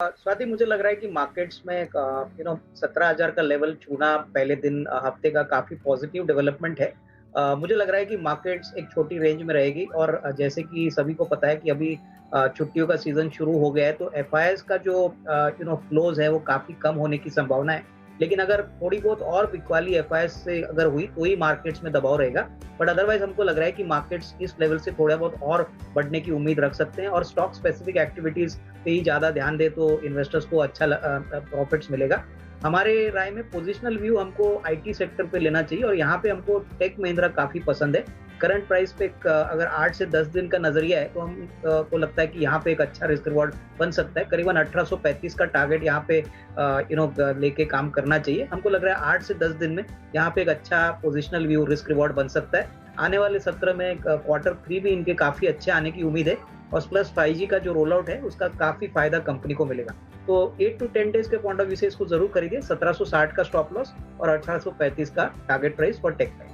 स्वाति, मुझे लग रहा है कि मार्केट्स में 17,000 का लेवल छूना पहले दिन हफ्ते का काफी पॉजिटिव डेवलपमेंट है। मुझे लग रहा है कि मार्केट्स एक छोटी रेंज में रहेगी और जैसे कि सभी को पता है कि अभी छुट्टियों का सीजन शुरू हो गया है, तो एफआईआईज का जो फ्लोज है वो काफी कम होने की संभावना है। लेकिन अगर थोड़ी बहुत और बिकवाली एफआईआईज से अगर हुई तो ही मार्केट्स में दबाव रहेगा। बट अदरवाइज हमको लग रहा है कि मार्केट्स इस लेवल से थोड़ा बहुत और बढ़ने की उम्मीद रख सकते हैं और स्टॉक स्पेसिफिक एक्टिविटीज पे ही ज्यादा ध्यान दे तो इन्वेस्टर्स को अच्छा प्रॉफिट्स मिलेगा। हमारे राय में पोजिशनल व्यू हमको आईटी सेक्टर पे लेना चाहिए और यहाँ पे हमको टेक महिंद्रा काफी पसंद है। करंट प्राइस पे अगर 8 से 10 दिन का नजरिया है तो हम को लगता है कि यहाँ पे एक अच्छा रिस्क रिवॉर्ड बन सकता है। करीबन 1835 का टारगेट यहाँ पे लेके काम करना चाहिए। हमको लग रहा है 8 से 10 दिन में यहाँ पे एक अच्छा पोजिशनल व्यू रिस्क रिवॉर्ड बन सकता है। आने वाले सत्र में Q3 भी इनके काफी अच्छे आने की उम्मीद है और प्लस 5G का जो रोल आउट है उसका काफी फायदा कंपनी को मिलेगा। तो 8 to 10 डेज के पॉइंट ऑफ व्यू से इसको जरूर खरीदिए। 1760 का स्टॉप लॉस और 1835 का target price for tech time.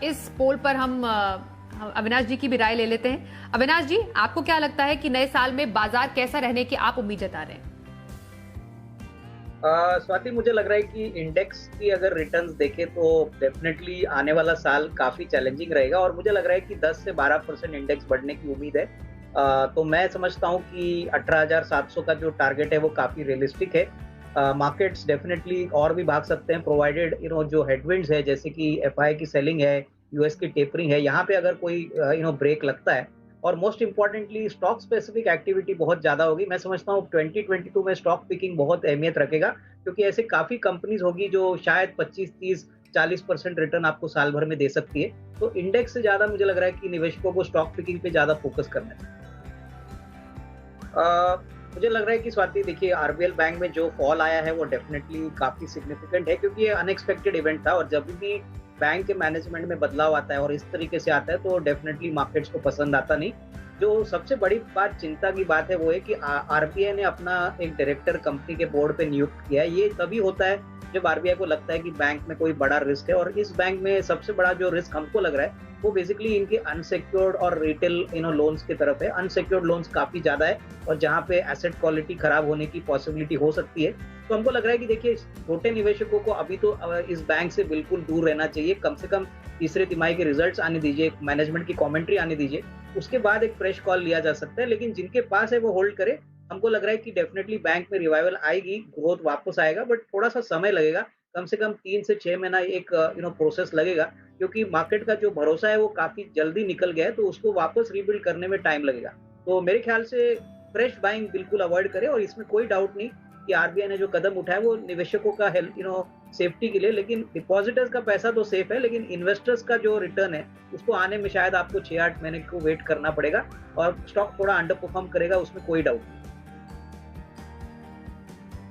इस पोल पर हम अविनाश जी की भी राय ले लेते हैं। अविनाश जी, आपको क्या लगता है कि नए साल में बाजार कैसा रहने की आप उम्मीद जता रहे हैं? स्वाति, मुझे लग रहा है कि इंडेक्स की अगर रिटर्न्स देखें तो डेफिनेटली आने वाला साल काफी चैलेंजिंग रहेगा और मुझे लग रहा है कि 10 से 12% इंडेक्स बढ़ने की उम्मीद है। तो मैं समझता हूँ कि 18,700 का जो टारगेट है वो काफी रियलिस्टिक है। मार्केट्स डेफिनेटली और भी भाग सकते हैं प्रोवाइडेड जो हेडविंड्स है जैसे कि एफआई की सेलिंग है, यूएस की टेपरिंग है, यहाँ पे अगर कोई ब्रेक लगता है और most importantly stock specific activity बहुत ज्यादा होगी। मैं समझता हूँ 2022 में स्टॉक पिकिंग बहुत अहमियत रखेगा क्योंकि ऐसे काफी कंपनीज होगी जो शायद 25, 30, 40% रिटर्न आपको साल भर में दे सकती है। तो इंडेक्स से ज्यादा मुझे लग रहा है कि निवेशकों को स्टॉक पिकिंग पे ज्यादा फोकस करना है। मुझे लग रहा है कि स्वाति, देखिए, आरबीएल बैंक में जो फॉल आया है वो डेफिनेटली काफी सिग्निफिकेंट है क्योंकि ये अनएक्सपेक्टेड इवेंट था और जब भी बैंक के मैनेजमेंट में बदलाव आता है और इस तरीके से आता है तो डेफिनेटली मार्केट्स को पसंद आता नहीं। जो सबसे बड़ी बात चिंता की बात है वो है कि आरबीआई ने अपना एक डायरेक्टर कंपनी के बोर्ड पे नियुक्त किया है। ये तभी होता है जब आरबीआई को लगता है कि बैंक में कोई बड़ा रिस्क है और इस बैंक में सबसे बड़ा जो रिस्क हमको लग रहा है वो बेसिकली इनके अनसिक्योर्ड और रिटेल लोन्स की तरफ है। अनसिक्योर्ड लोन्स काफी ज्यादा है और जहाँ पे एसेट क्वालिटी खराब होने की पॉसिबिलिटी हो सकती है। तो हमको लग रहा है कि देखिए, छोटे निवेशकों को अभी तो इस बैंक से बिल्कुल दूर रहना चाहिए। कम से कम तीसरे तिमाही के रिजल्ट्स आने दीजिए, मैनेजमेंट की कमेंट्री आने दीजिए, उसके बाद एक फ्रेश कॉल लिया जा सकता है। लेकिन जिनके पास है वो होल्ड करे। हमको लग रहा है कि डेफिनेटली बैंक में रिवाइवल आएगी, ग्रोथ वापस आएगा, बट थोड़ा सा समय लगेगा। कम से कम 3 से 6 महीना एक प्रोसेस लगेगा क्योंकि मार्केट का जो भरोसा है वो काफी जल्दी निकल गया है तो उसको वापस रीबिल्ड करने में टाइम लगेगा। तो मेरे ख्याल से फ्रेश बाइंग बिल्कुल अवॉइड करें और इसमें कोई डाउट नहीं कि आरबीआई ने जो कदम उठाया वो निवेशकों का हेल्थ सेफ्टी के लिए। लेकिन डिपॉजिटर्स का पैसा तो सेफ है, लेकिन इन्वेस्टर्स का जो रिटर्न है उसको आने में शायद आपको 6-8 महीने को वेट करना पड़ेगा और स्टॉक थोड़ा अंडर परफॉर्म करेगा, उसमें कोई डाउट नहीं।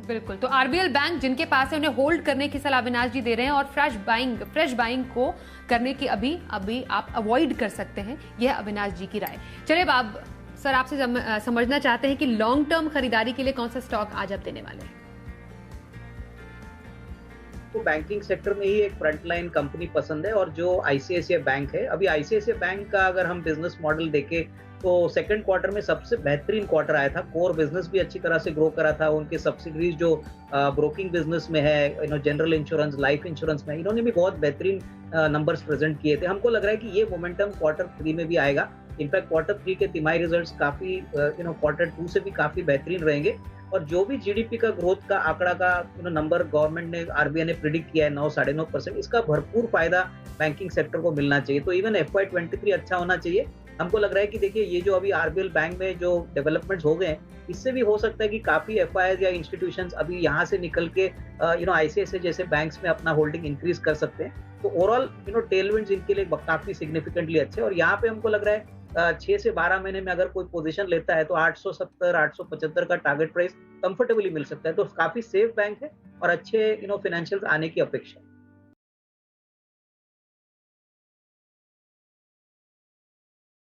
बिल्कुल, तो आरबीएल बैंक जिनके पास है उन्हें होल्ड करने की सलाह अविनाश जी दे रहे हैं और फ्रेश बाइंग को करने की अभी आप अवॉइड कर सकते हैं। यह अविनाश जी की राय। चलिए अब सर, आपसे समझना चाहते हैं कि लॉन्ग टर्म खरीदारी के लिए कौन सा स्टॉक आज आप देने वाले हैं? तो बैंकिंग सेक्टर में ही एक फ्रंटलाइन कंपनी पसंद है और जो आईसीआईसीआई बैंक है, अभी आईसीआईसीआई बैंक का अगर हम बिजनेस मॉडल देखें तो सेकंड क्वार्टर में सबसे बेहतरीन क्वार्टर आया था। कोर बिजनेस भी अच्छी तरह से ग्रो करा था। उनके सब्सिडरीज जो ब्रोकिंग बिजनेस में है, जनरल इंश्योरेंस, लाइफ इंश्योरेंस में, इन्होंने भी बहुत बेहतरीन नंबर्स प्रेजेंट किए थे। हमको लग रहा है कि ये मोमेंटम Q3 में भी आएगा। इनफैक्ट Q3 के तिमाही रिजल्ट्स काफी Q2 से भी काफी बेहतरीन रहेंगे और जो भी जीडीपी का ग्रोथ का आंकड़ा का नंबर गवर्नमेंट ने, आरबीआई ने प्रिडिक्ट किया है 9-9.5%, इसका भरपूर फायदा बैंकिंग सेक्टर को मिलना चाहिए। तो इवन FY23 अच्छा होना चाहिए। हमको लग रहा है कि देखिए, ये जो अभी आरबीएल बैंक में जो डेवलपमेंट्स हो गए हैं, इससे भी हो सकता है कि काफी एफआईआईज या इंस्टीट्यूशंस अभी यहाँ से निकल के आईसीआईसीआई जैसे बैंक्स में अपना होल्डिंग इंक्रीज कर सकते हैं। तो ओवरऑल टेलविंड्स इनके लिए काफी सिग्निफिकेंटली अच्छे और यहाँ पे हमको लग रहा है 6 से 12 महीने में अगर कोई पोजीशन लेता है तो 870-875 का टारगेट प्राइस कंफर्टेबली मिल सकता है। तो काफी सेफ बैंक है और अच्छे फाइनेंशियल्स आने की अपेक्षा।